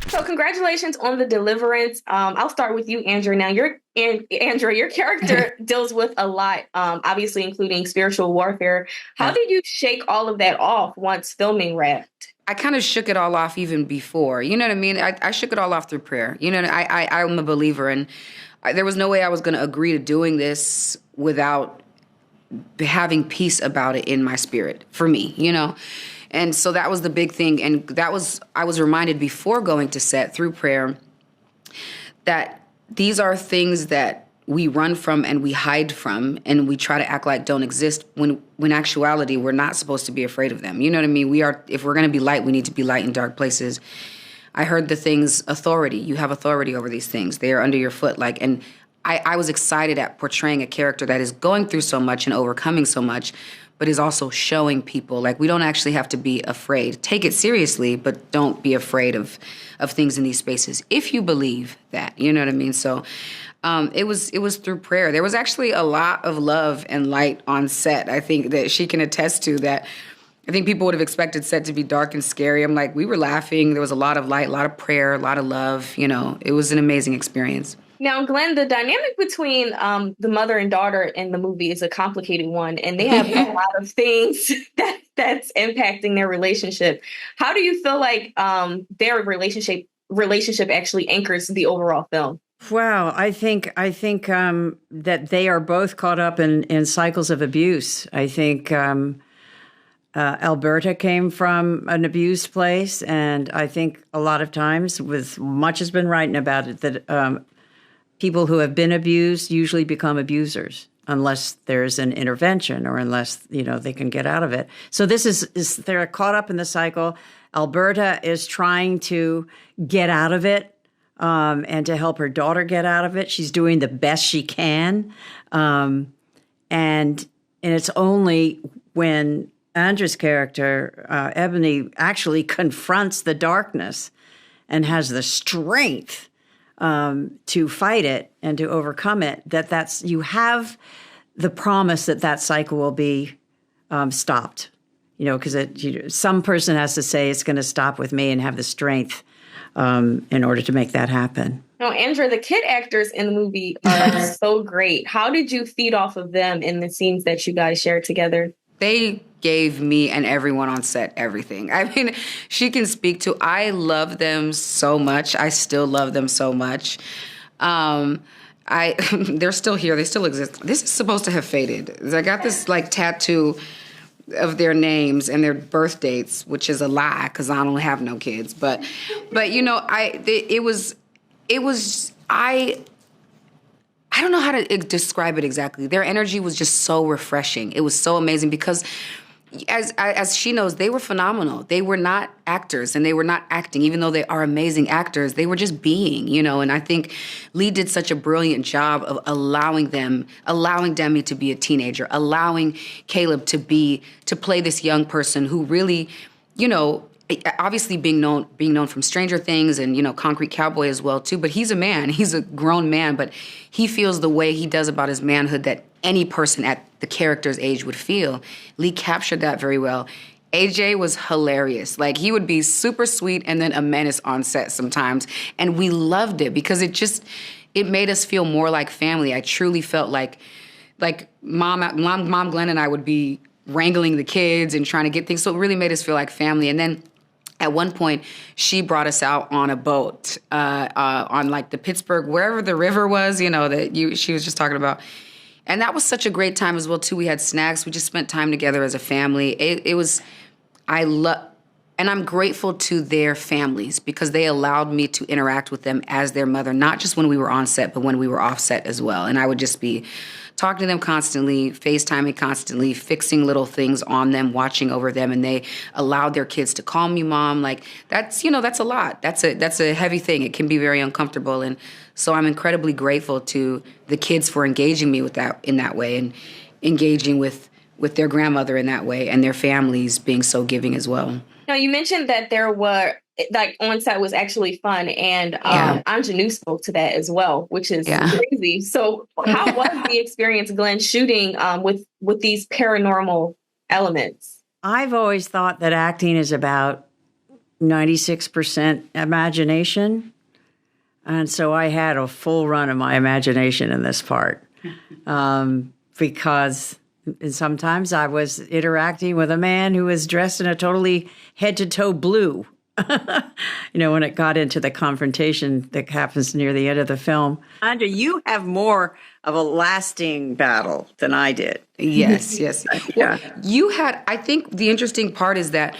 So congratulations on the Deliverance. I'll start with you, Andrew. Now, Andra, your character deals with a lot, obviously including spiritual warfare. How Yeah. did you shake all of that off once filming wrapped? I kind of shook it all off even before. You know what I mean? I shook it all off through prayer. You know, I'm a believer, and there was no way I was going to agree to doing this without having peace about it in my spirit for me, you know? And so that was the big thing. And I was reminded before going to set through prayer that these are things that we run from and we hide from and we try to act like don't exist when actuality we're not supposed to be afraid of them. You know what I mean? If we're going to be light, we need to be light in dark places. I heard the things authority. You have authority over these things. They are under your foot. And I was excited at portraying a character that is going through so much and overcoming so much, but is also showing people like we don't actually have to be afraid. Take it seriously, but don't be afraid of things in these spaces if you believe that. You know what I mean? So it was through prayer. There was actually a lot of love and light on set. I think that she can attest to that. I think people would have expected set to be dark and scary. I'm like, we were laughing. There was a lot of light, a lot of prayer, a lot of love. You know, it was an amazing experience. Now, Glenn, the dynamic between the mother and daughter in the movie is a complicated one, and they have a lot of things that's impacting their relationship. How do you feel like their relationship actually anchors the overall film? Wow, I think that they are both caught up in cycles of abuse. I think Alberta came from an abused place, and I think a lot of times, with much has been written about it, that people who have been abused usually become abusers unless there's an intervention or unless they can get out of it. So this is they're caught up in the cycle. Alberta is trying to get out of it and to help her daughter get out of it. She's doing the best she can, and it's only when Andra's character Ebony actually confronts the darkness and has the strength to fight it and to overcome it, that's you have the promise that cycle will be stopped. Because some person has to say it's going to stop with me and have the strength in order to make that happen. Now, Andra, the kid actors in the movie are so great. How did you feed off of them in the scenes that you guys shared together? They gave me and everyone on set everything. I mean, she can speak to, I love them so much. I still love them so much. They're still here. They still exist. This is supposed to have faded. I got this tattoo of their names and their birth dates, which is a lie because I don't have no kids. But I don't know how to describe it exactly. Their energy was just so refreshing. It was so amazing because, as she knows, they were phenomenal. They were not actors and they were not acting, even though they are amazing actors. They were just being, And I think Lee did such a brilliant job of allowing Demi to be a teenager, allowing Caleb to play this young person who really, obviously being known from Stranger Things and, Concrete Cowboy as well, too. But he's a man. He's a grown man. But he feels the way he does about his manhood that any person at the character's age would feel. Lee captured that very well. AJ was hilarious. He would be super sweet and then a menace on set sometimes. And we loved it because it made us feel more like family. I truly felt like Mom Glenn and I would be wrangling the kids and trying to get things. So it really made us feel like family. And then at one point, she brought us out on a boat on the Pittsburgh, wherever the river was, she was just talking about. And that was such a great time as well, too. We had snacks. We just spent time together as a family. And I'm grateful to their families because they allowed me to interact with them as their mother, not just when we were on set, but when we were off set as well. And I would just be talking to them constantly, FaceTiming constantly, fixing little things on them, watching over them. And they allowed their kids to call me mom. That's a lot. That's a heavy thing. It can be very uncomfortable. And so I'm incredibly grateful to the kids for engaging me in that way and engaging with their grandmother in that way and their families being so giving as well. Now, you mentioned that there were, on set was actually fun, and Anjanou spoke to that as well, which is crazy. So how was the experience, Glenn, shooting with these paranormal elements? I've always thought that acting is about 96% imagination. And so I had a full run of my imagination in this part because sometimes I was interacting with a man who was dressed in a totally head-to-toe blue. When it got into the confrontation that happens near the end of the film. Andra, you have more of a lasting battle than I did. Yes. Yeah. Well, I think the interesting part is that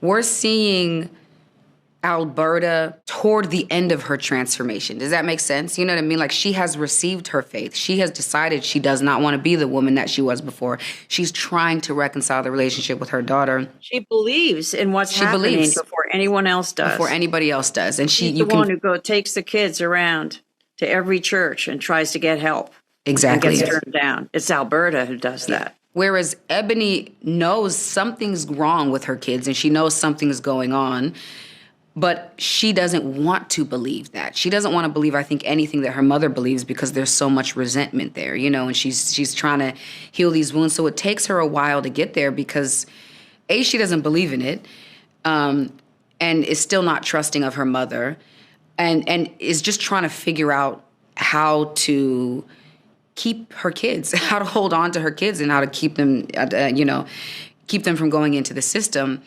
we're seeing Alberta toward the end of her transformation. Does that make sense? You know what I mean? Like, she has received her faith. She has decided she does not want to be the woman that she was before. She's trying to reconcile the relationship with her daughter. She believes in what's happening before anyone else does. Before anybody else does. And she's the one who takes the kids around to every church and tries to get help. Exactly. And gets turned down. It's Alberta who does that. Whereas Ebony knows something's wrong with her kids and she knows something's going on. But she doesn't want to believe that. She doesn't want to believe, I think, anything that her mother believes because there's so much resentment there, and she's trying to heal these wounds. So it takes her a while to get there because, A, she doesn't believe in it, and is still not trusting of her mother, and is just trying to figure out how to keep her kids, how to hold on to her kids and how to keep them, keep them from going into the system.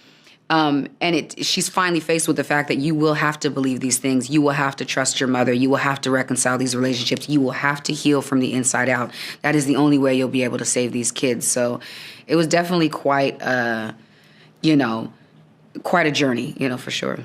She's finally faced with the fact that you will have to believe these things. You will have to trust your mother. You will have to reconcile these relationships. You will have to heal from the inside out. That is the only way you'll be able to save these kids. So it was definitely quite a journey, for sure.